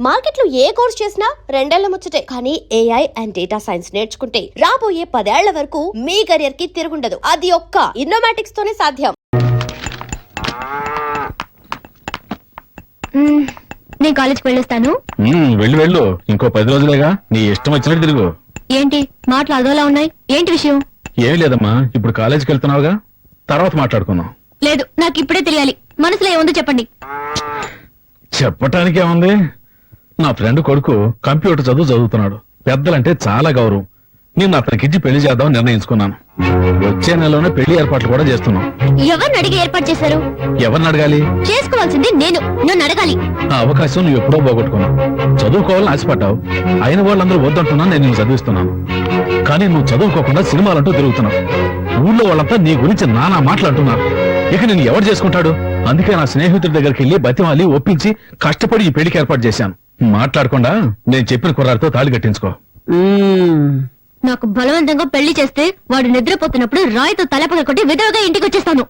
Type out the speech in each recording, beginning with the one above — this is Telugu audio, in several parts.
మార్కెట్లో ఏ కోర్స్ చేసినా రెండేళ్ల ముచ్చటే. కానీ ఏఐ అండ్ డేటా సైన్స్ నేర్చుకుంటే రాబోయే 10 ఏళ్ల వరకు మీ కెరియర్ కి తిరుగుండదు. అది ఒక్క ఇన్నోమాటిక్స్ తోనే సాధ్యం. నేను కాలేజ్కి వెళ్ళొస్తాను. వెళ్ళు ఇంకో 10 రోజులేగా, నీ ఇష్టం వచ్చినట్టు తిరుగు. ఏంటి మాటలు అదోలా ఉన్నాయి? ఏంటి విషయం? ఏం లేదమ్మా, ఇప్పుడు కాలేజీకి వెళ్తున్నావుగా, తర్వాత మాట్లాడుకుందాం. లేదు, నాకు ఇప్పుడే తెలియాలి. మనసులో ఏముందో చెప్పండి. చెప్పటానికి ఏముంది, నా ఫ్రెండ్ కొడుకు కంప్యూటర్ చదువుతున్నాడు. పెద్దలంటే చాలా గౌరవం. నేను అతనికిచ్చి పెళ్లి చేద్దాం నిర్ణయించుకున్నాను. వచ్చే నెలలోనే పెళ్లి ఏర్పాట్లు కూడా చేస్తున్నాం. ఎవరిని అడిగి ఏర్పాటు చేశారు? ఎవరిని అడగాలి? చేసుకోవాల్సింది నేను, నన్ను అడగాలి. ఆ అవకాశం నువ్వు ఎప్పుడో పోగొట్టుకున్నావు. చదువుకోవాలని ఆశపడ్డావు. అయిన వాళ్ళందరూ వద్దంటున్నా నేను నిన్ను చదివిస్తున్నాను. కానీ నువ్వు చదువుకోకుండా సినిమాలంటూ తిరుగుతున్నావు. ఊళ్ళో వాళ్ళంతా నీ గురించి నానా మాట్లాడుతున్నారు. ఇక నేను ఎవరు చేసుకుంటాడు? అందుకే నా స్నేహితుడి దగ్గరికి వెళ్లి బతిమాలి ఒప్పించి కష్టపడి ఈ పెళ్లికి ఏర్పాటు చేశాను. మాట్లాడకుండా నేను చెప్పిన కుర్రాడితో తాళి కట్టించుకో. నాకు బలవంతంగా పెళ్లి చేస్తే వాడు నిద్రపోతున్నప్పుడు రాయితో తలపగ కొట్టి విధవగా ఇంటికి వచ్చేస్తాను.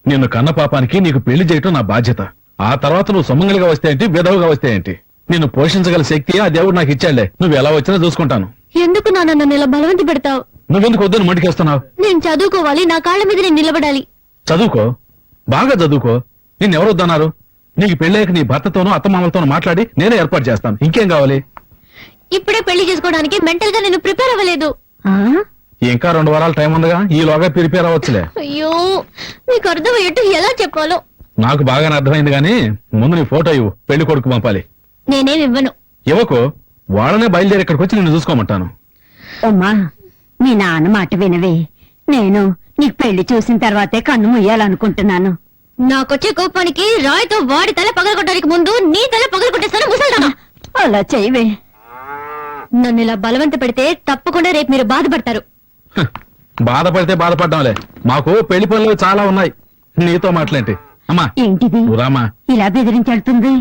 నిన్ను కన్న పాపానికి నీకు పెళ్లి చేయటం నా బాధ్యత. ఆ తర్వాత నువ్వు సొమ్మంగలిగా వస్తే ఏంటి, విధవగా వస్తే ఏంటి, నిన్ను పోషించగల శక్తి ఆ దేవుడు నాకు ఇచ్చాడులే. నువ్వు ఎలా వచ్చినా చూసుకుంటాను. ఎందుకు నాన్న నన్ను ఇలా బలవంతి పెడతావు? నువ్వెందుకు వద్దని మడికేస్తున్నావు? నేను చదువుకోవాలి, నా కాళ్ళ మీద నేను నిలబడాలి. చదువుకో, బాగా చదువుకో. నిన్నెవరు వద్దన్నారు? నీకు పెళ్ళాక నీ భర్తతోనూ అత్తమామలతోనూ మాట్లాడి నేనే ఏర్పాటు చేస్తాను. ఇంకేం కావాలి? ఇప్పుడే పెళ్లి చేసుకోవడానికి మెంటల్ గా నేను ప్రిపేర్ అవ్వలేదు. ఇంకా 2 వారాల టైం ఉందిగా, ఈలోగా ప్రిపేర్ అవ్వచ్చులే. అయ్యో, మీకు అర్థమయ్యేట్టు ఎలా చెప్పాలో నాకు బాగానే అర్థమైంది. గానీ ముందు నీ ఫోటో ఇవ్వు, పెళ్లి కొడుకు పంపాలి. నేనేం ఇవ్వను. ఇవ్వకు, వాళ్ళనే బయలుదేరి ఇక్కడికి వచ్చి నిన్ను చూసుకోమంటాను. అమ్మా, మీ నాన్న మాట వినవే. నేను నీకు పెళ్లి చూసిన తర్వాతే కన్ను ముయ్యాలనుకుంటున్నాను. నాకొచ్చే కోపానికి రాయితో వాడి తల పగలగొట్టడానికి ముందు నీ తల పగలగొట్టేస్తాను ముసల్దానా. అలా చేయవే. నన్ను ఇలా బలవంత పెడితే తప్పకుండా రేపు మీరు బాధపడతారు. బాధపడితే బాధపడ్డాంలే, మాకు పెళ్లి పనులు చాలా ఉన్నాయి. నీతో మాట్లాంటి. అమ్మా ఏంటిది రామా ఇలా బెదిరించెళ్తుంది?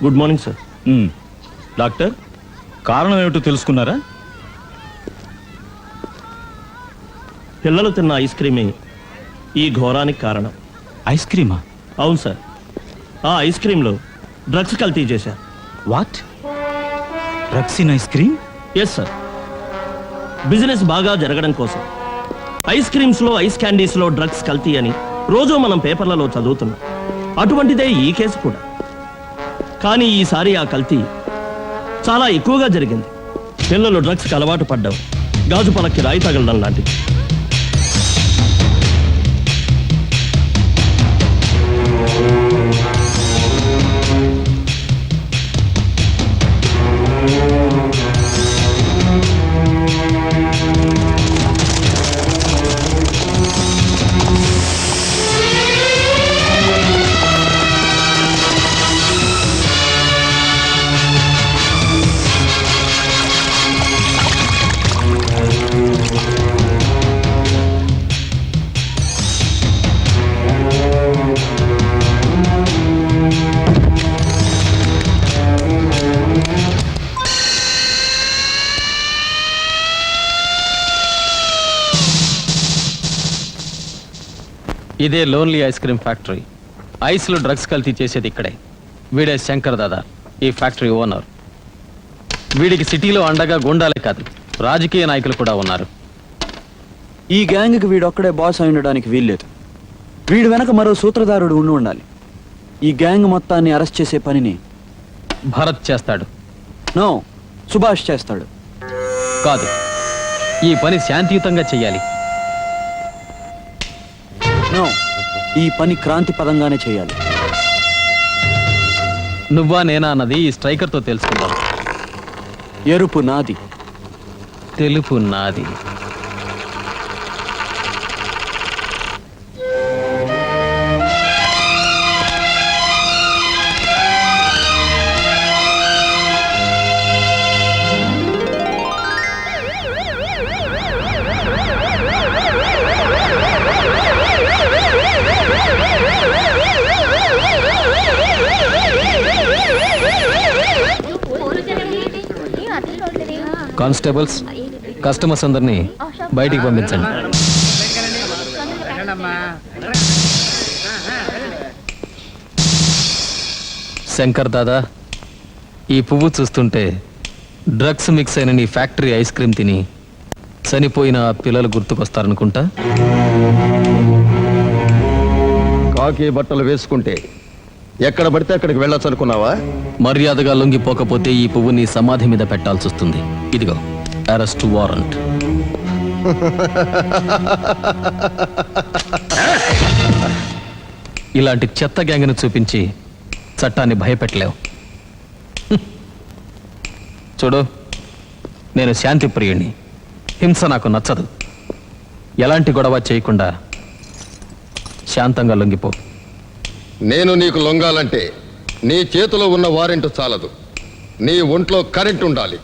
Good morning sir. డాక్టర్, కారణం ఏమిటో తెలుసుకున్నారా? పిల్లలు తిన్న ఐస్ క్రీమే ఈ ఘోరానికి కారణం. ఐస్ క్రీమా? అవును సార్, ఆ ఐస్ క్రీంలో డ్రగ్స్ కల్తీ చేశారు. What? Drugs in ice cream? Yes sir. Business బాగా జరగడం కోసం ఐస్ క్రీమ్స్ లో, ఐస్ క్యాండీస్ లో డ్రగ్స్ కల్తీ అని రోజు మనం పేపర్లలో చదువుతున్నాం. అటువంటిదే ఈ కేసు కూడా. కానీ ఈసారి ఆ కల్తీ చాలా ఎక్కువగా జరిగింది. పిల్లలు డ్రగ్స్కి అలవాటు పడ్డం గాజు పలక్కి రాయి తగలడం లాంటిది. ఇదే lonely ice cream factory. Ice లో డ్రగ్స్ కల్తీ చేసేది ఇక్కడే. వీడే శంకర్ దాదా, ఈ ఫ్యాక్టరీ ఓనర్. వీడికి సిటీలో అండగా గుండాలే కాదు, రాజకీయ నాయకులు కూడా ఉన్నారు. ఈ గ్యాంగ్కి వీడొక్కడే బాస్ అయి ఉండడానికి వీల్లేదు. వీడి వెనక మరో సూత్రధారుడు ఉండాలి. ఈ గ్యాంగ్ మొత్తాన్ని అరెస్ట్ చేసే పనిని భరత్ చేస్తాడు. నో, సుభాష్ చేస్తాడు. కాదు, ఈ పని శాంతియుతంగా చెయ్యాలి. నో, ఈ పని క్రాంతి పదంగానే చేయాలి. నువ్వా నేనా అన్నది ఈ స్ట్రైకర్తో తెలుసుకుందాం. ఎరుపు నాది, తెలుపు నాది. కానిస్టేబుల్స్ కస్టమర్స్ అందరినీ బయటికి పంపించండి. శంకర్ దాదా, ఈ పువ్వు చూస్తుంటే డ్రగ్స్ మిక్స్ అయిన నీ ఫ్యాక్టరీ ఐస్ క్రీమ్ తిని చనిపోయిన ఆ పిల్లలు గుర్తుకొస్తారనుకుంటా. కాకి బట్టలు వేసుకుంటే ఎక్కడ పడితే అక్కడికి వెళ్ళొచ్చు అనుకున్నావా? మర్యాదగా లొంగిపోకపోతే ఈ పువ్వు నీ సమాధి మీద పెట్టాల్సి వస్తుంది. ఇదిగో అరెస్ట్ వారెంట్. ఇలాంటి చెత్త గ్యాంగ్ను చూపించి చట్టాన్ని భయపెట్టలేవు. చూడు, నేను శాంతి ప్రియుణ్ణి. హింస నాకు నచ్చదు. ఎలాంటి గొడవ చేయకుండా శాంతంగా లొంగిపో. నేను నీకు లొంగాలంటే నీ చేతిలో ఉన్న వారెంట్ చాలదు, నీ ఒంట్లో కరెంట్ ఉండాలి.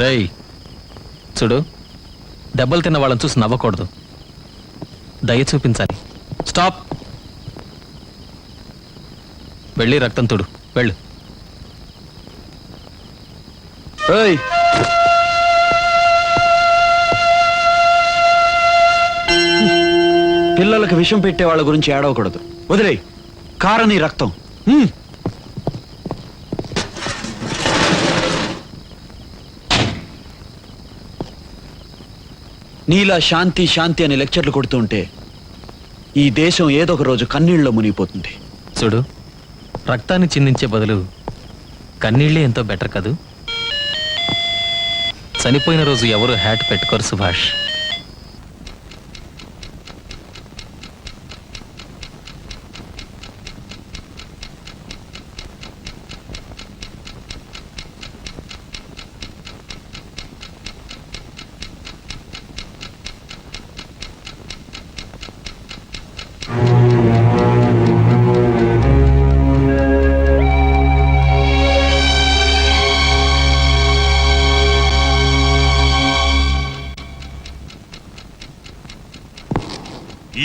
రేయ్ చూడు, దెబ్బలు తిన్న వాళ్ళని చూసి నవ్వకూడదు, దయ చూపించాలి. స్టాప్. వెళ్ళి రక్తం తుడు, వెళ్ళు. ఏయ్, పిల్లలకు విషం పెట్టే వాళ్ళ గురించి ఏడవకూడదు. వదిలేయ్, కారని రక్తం. నీలా శాంతి శాంతి అని లెక్చర్లు కొడుతూ ఉంటే ఈ దేశం ఏదో ఒక రోజు కన్నీళ్ళలో మునిగిపోతుంది. చూడు, రక్తాన్ని చిందించే బదులు కన్నీళ్ళే ఎంతో బెటర్ కదూ. చనిపోయిన రోజు ఎవరు హ్యాట్ పెట్టుకోరు సుభాష్.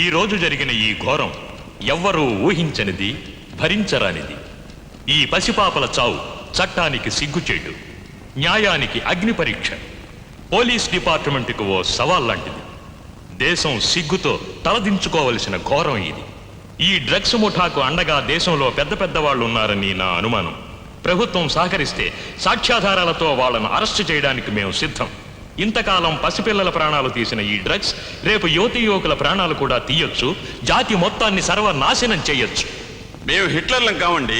ఈ రోజు జరిగిన ఈ ఘోరం ఎవ్వరూ ఊహించనిది, భరించరానిది. ఈ పసిపాపల చావు చట్టానికి సిగ్గుచేటు, న్యాయానికి అగ్ని పరీక్ష, పోలీస్ డిపార్ట్మెంటుకు ఓ సవాల్ లాంటిది. దేశం సిగ్గుతో తలదించుకోవలసిన ఘోరం ఇది. ఈ డ్రగ్స్ ముఠాకు అండగా దేశంలో పెద్ద పెద్ద వాళ్ళు ఉన్నారని నా అనుమానం. ప్రభుత్వం సహకరిస్తే సాక్ష్యాధారాలతో వాళ్ళను అరెస్టు చేయడానికి మేము సిద్ధం. ఇంతకాలం పసిపిల్లల ప్రాణాలు తీసిన ఈ డ్రగ్స్ రేపు యువతీ యువకుల ప్రాణాలు కూడా తీయొచ్చు, జాతి మొత్తాన్ని సర్వనాశనం చేయొచ్చు. మేము హిట్లర్లం కావండి,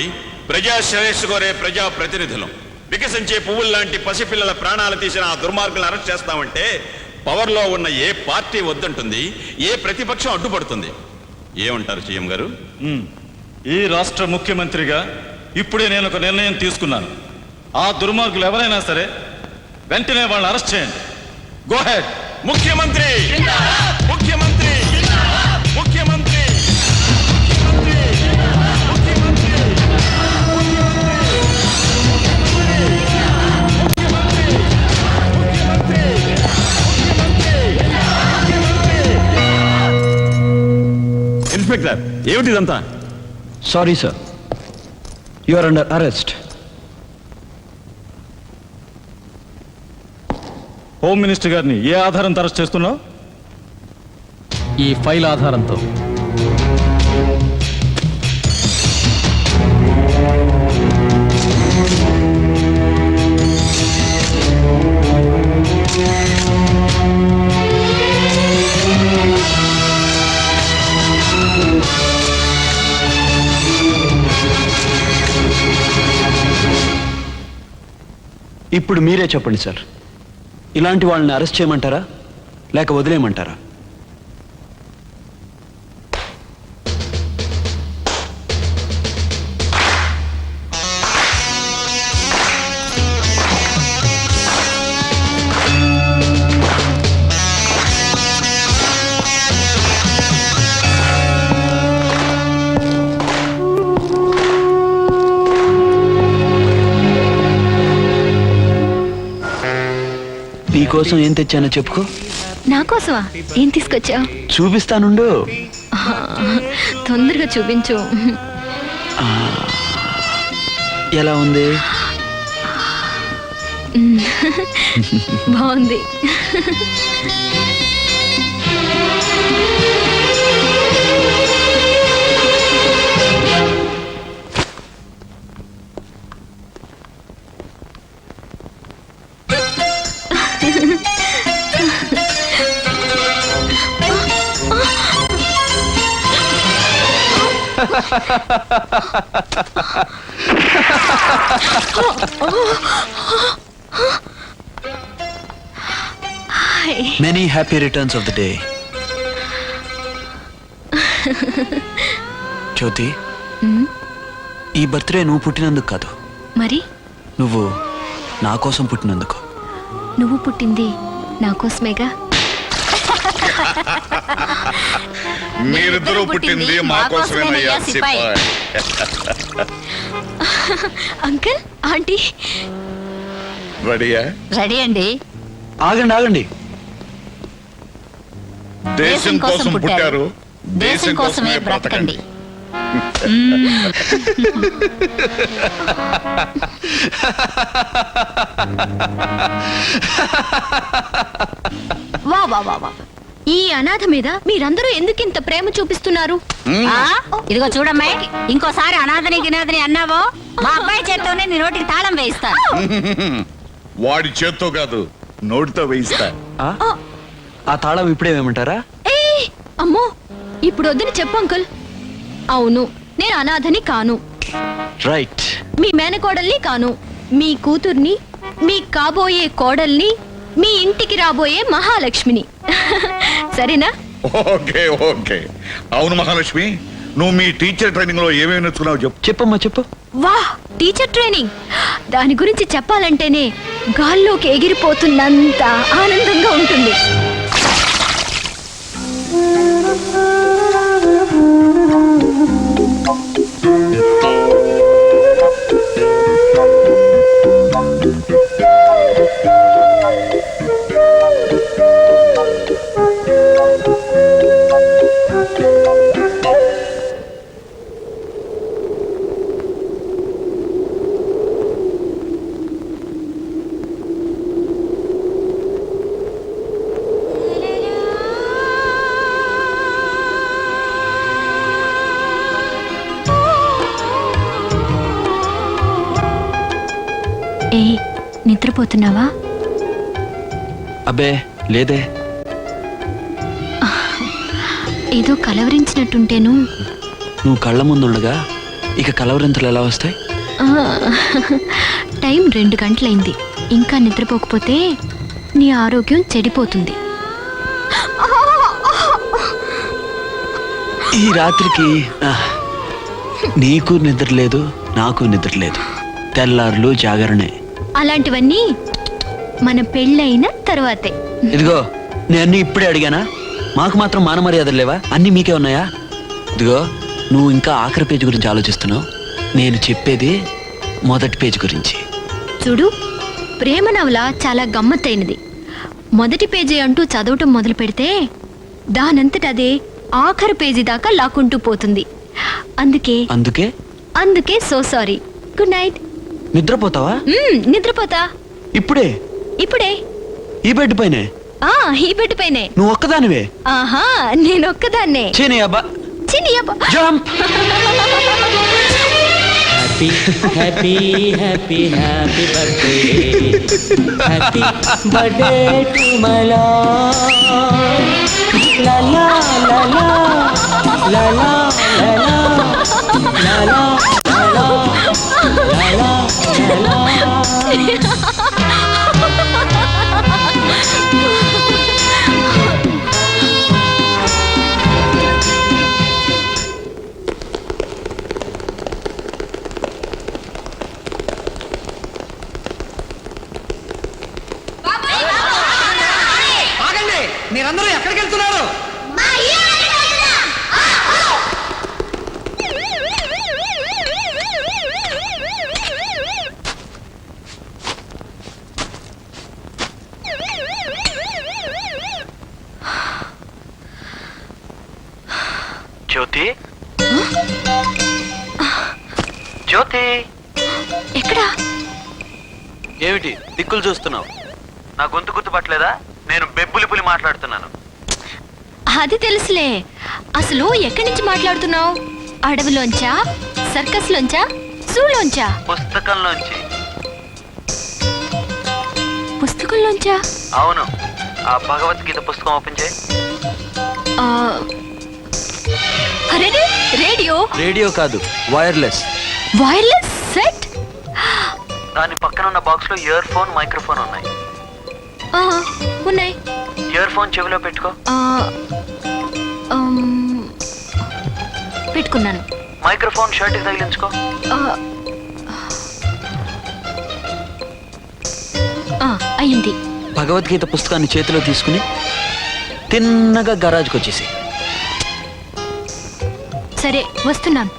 ప్రజా శ్రేయస్సు కోరే ప్రజా ప్రతినిధులం. వికసించే పువ్వుల్లాంటి పసిపిల్లల ప్రాణాలు తీసిన ఆ దుర్మార్గులను అరెస్ట్ చేస్తామంటే పవర్లో ఉన్న ఏ పార్టీ వద్దంటుంది, ఏ ప్రతిపక్షం అడ్డుపడుతుంది. ఏమంటారు సీఎం గారు? ఈ రాష్ట్ర ముఖ్యమంత్రిగా ఇప్పుడే నేను ఒక నిర్ణయం తీసుకున్నాను. ఆ దుర్మార్గులు ఎవరైనా సరే వెంటనే వాళ్ళని అరెస్ట్ చేయండి. Go ahead. ముఖ్యమంత్రి, ముఖ్యమంత్రి, ముఖ్యమంత్రి, ఇన్స్పెక్టర్, ఏమిటిదంతా? Sorry sir, you are under arrest. Home minister గారిని ఏ ఆధారంతో అరెస్ట్ చేస్తున్నావు? ఈ ఫైల్ ఆధారంతో. ఇప్పుడు మీరే చెప్పండి సార్, ఇలాంటి వాళ్ళని అరెస్ట్ చేయమంటారా లేక వదిలేయమంటారా? నీకోసం ఏం తెచ్చానో చెప్పుకో. నా కోసమా? ఏం తీసుకొచ్చావు? చూపిస్తానుండు. తొందరగా చూపించు. ఎలా ఉంది? బాగుంది. Many happy returns of the day. జ్యోతి, ఈ బర్త్డే నువ్వు పుట్టినందుకు కాదు, మరి నువ్వు నా కోసం పుట్టినందుకు. నువ్వు పుట్టింది నా కోసమేగా. మీరిద్దరూ పుట్టింది మా కోసమేనయ్యా సిపాయ్. అంకుల్, ఆంటీ, రెడీయా? రెడీ అండి. ఆగండి ఆగండి. దేశం కోసం పుట్టారు, దేశం కోసమే బ్రతకండి. వా వా వా వా. ఈ అనాథ మీద మీరందరూ ఎందుకింత ప్రేమ చూపిస్తున్నారు? ఇదిగో చూడమ్మాయి, ఇంకోసారి అనాథని గినాథని అన్నావో మా అబ్బాయి చేత్తోనే నీ నోటికి తాళం వేయిస్తాను. వాడి చేత్తో కాదు, నోటితో వేయిస్తా. ఆ తాళం ఇప్పుడే వేయమంటారా? ఏయ్, అమ్మో, ఇప్పుడు వద్దని చెప్పు అంకుల్. అవును, నేను అనాథని కాను, రైట్. మీ మేనకోడల్ని కాను, మీ కూతుర్ని, మీ కాబోయే కోడల్ని, మీ ఇంటికి రాబోయే మహాలక్ష్మిని. సరేనా? Okay okay. అవును మహాలక్ష్మి, నువ్వు మీ టీచర్ ట్రైనింగ్ లో ఏమేమి నేర్చుకున్నావు చెప్పు. చెప్పమ్మా చెప్పు. వా, టీచర్ ట్రైనింగ్! దాని గురించి చెప్పాలంటేనే గాల్లోకి ఎగిరిపోతున్నంత ఆనందంగా ఉంటుంది. ఏ, నిద్రపోతున్నావా? అబ్బే లేదే. ఏదో కలవరించినట్టుంటేను. నువ్వు కళ్ళ ముందుండగా ఇక కలవరింతలు ఎలా వస్తాయి? ఆ, టైం 2 గంటలైంది. ఇంకా నిద్రపోకపోతే నీ ఆరోగ్యం చెడిపోతుంది. ఈ రాత్రికి నీకు నిద్ర లేదు, నాకు నిద్ర లేదు. తెల్లారులు జాగరణే. అలాంటివన్నీ మన పెళ్ళైన తర్వాతే. ఇదిగో నేను ఇప్పుడే అడిగానా? మాకు మాత్రం మాన మర్యాదలు లేవా? అన్నీ మీకే ఉన్నాయా? ఇదిగో నువ్వు ఇంకా ఆఖరి పేజీ గురించి ఆలోచిస్తున్నావు. నేను చెప్పేది మొదటి పేజీ గురించి. చూడు, ప్రేమ నవల చాలా గమ్మత్తైనది. మొదటి పేజీ అంటూ చదవటం మొదలు పెడితే దానంతట అదే ఆఖరి పేజీ దాకా లాక్కుంటూ పోతుంది. అందుకే అందుకే అందుకే సో సారీ. Good night. నిద్రపోతావా? నిద్రపోతా. ఇప్పుడే? ఇప్పుడే. ఈ బెడ్ పైనే? ఈ బెడ్ పైనే. నువ్వు ఒక్కదానివే? ఆహా, నేను ఒక్కదాన్నే. చీనీ అబ్బా, చిన్ని అబ్బా. Jump. Happy happy happy birthday, happy birthday to my love. లా లా లా లా లా లా లా లా లా లా. మీరందరూ ఎక్కడికి వెళ్తున్నారు? జ్యోతి, జ్యోతి, ఎక్కడా? ఏమిటి దిక్కులు చూస్తున్నావు? నా గొంతు గుర్తుపట్టలేదా? నేను బెబ్బులిపులి మాట్లాడుతున్నాను. అది తెలుసులే. అసలు ఎక్కడి నుంచి మాట్లాడుతున్నావు? అడవిలోంచా, సర్కస్ లోంచా, జూలోంచా? పుస్తకంలోంచి. పుస్తకంలోంచా? అవును. ఆ భగవద్గీత పుస్తకం ఓపెన్ చేయి. అరే, రేడియో. రేడియో కాదు, వైర్లెస్. Wireless set. దాని పక్కన ఉన్న బాక్స్ లో ఇయర్ ఫోన్, మైక్రోఫోన్ ఉన్నాయి. ఉన్నాయి. ఇయర్ ఫోన్ చెవిలో పెట్టుకో. పెట్టుకున్నాను. మైక్రోఫోన్ షర్ట్ కి తగిలించుకో. అయ్యింది. భగవద్గీత పుస్తకాన్ని చేతిలో తీసుకుని తిన్నగా గరాజ్కి వచ్చేసి. సరే, వస్తున్నాను.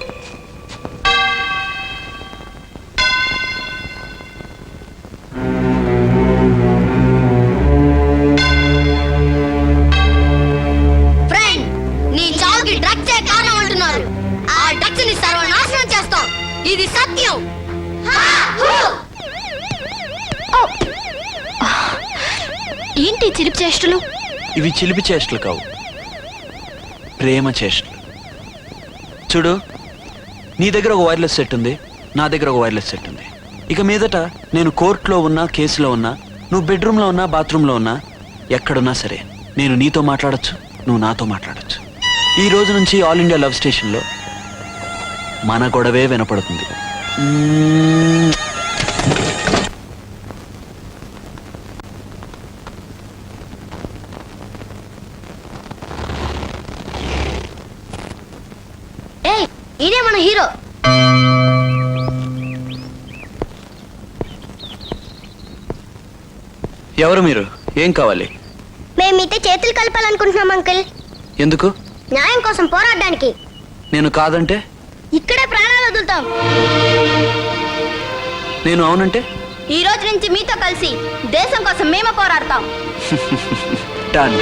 ఇది సత్యం. ఏంటి చిలిపి చేష్టలు? ఇవి చిలిపి చేష్టలు కావు, ప్రేమ చేష్టలు. చూడు, నీ దగ్గర ఒక వైర్లెస్ సెట్ ఉంది, నా దగ్గర ఒక వైర్లెస్ సెట్ ఉంది. ఇక మీదట నేను కోర్టులో ఉన్నా, కేసులో ఉన్నా, నువ్వు బెడ్రూమ్లో ఉన్నా, బాత్రూంలో ఉన్నా, ఎక్కడున్నా సరే నేను నీతో మాట్లాడొచ్చు, నువ్వు నాతో మాట్లాడొచ్చు. ఈ రోజు నుంచి ఆల్ ఇండియా లవ్ స్టేషన్లో మన గొడవే వినపడుతుంది. ఏయ్, ఇదే మన హీరో. ఎవరు మీరు? ఏం కావాలి? మేము మీతో చేతులు కలపాలనుకుంటున్నాం అంకుల్. ఎందుకు? న్యాయం కోసం పోరాడడానికి. నేను కాదంటే? ఇక్కడే ప్రాణాలు వదులుతాం. నేను అవునంటే? ఈ రోజు నుంచి మీతో కలిసి దేశం కోసం మేము పోరాడతాం. Done.